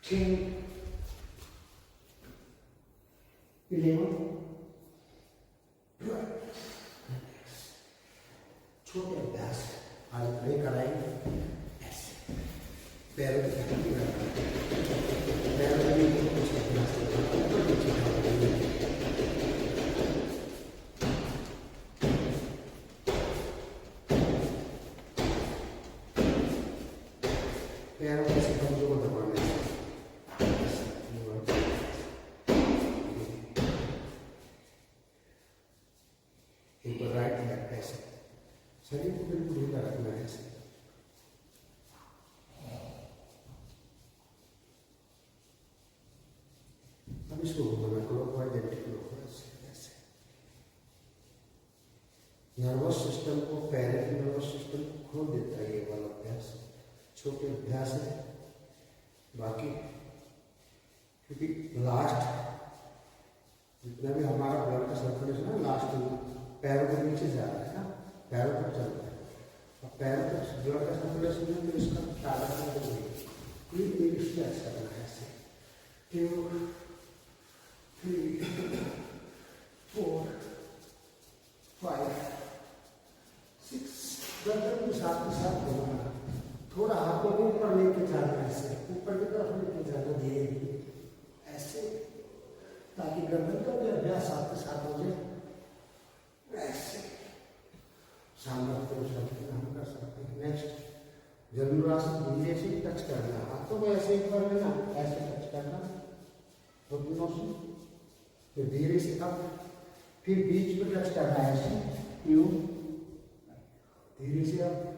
10, 11, 12. छोटे अभ्यास आज खड़े कराएंगे ऐसे पैरों की गति लगाएंगे पैरों का भी कुछ अभ्यास ऊपर नीचे करेंगे पैरों के कमजोर को दबाने से एक बार राइट लेग ऐसे शरीर को बिल्कुल ढीला रखना है ऐसे अब इसको घुमाना क्लॉकवाइज एंटी क्लॉकवाइज ऐसे नर्वस सिस्टम को पैरेट नर्वस सिस्टम को खोल देता है ये वाला अभ्यास छोटे अभ्यास है बाकी क्योंकि लास्ट जितना भी हमारा ब्लड का सर्कुलेशन है लास्ट पैरों के नीचे जा रहा है ना पैरों तक चलता है और पैरों तक ब्लड का सर्कुलेशन है तो इसका तारा एक स्ट्रेच करना है ऐसे 2 3 4 5 6 गर्दन के साथ घुमाना थोड़ा हाथों को ऊपर लेके जाना ऐसे ऊपर की तरफ लेके जाना धीरे ऐसे ताकि गर्दन का भी अभ्यास आपके साथ हो जाए ऐसे सामर्थ्य हम कर सकते हैं नेक्स्ट धनुरासन धीरे से टच करना हाथों को ऐसे एक बार लेना ऐसे टच करना घुटनों से फिर धीरे से अप फिर बीच में टच करना ऐसे यूं धीरे से अप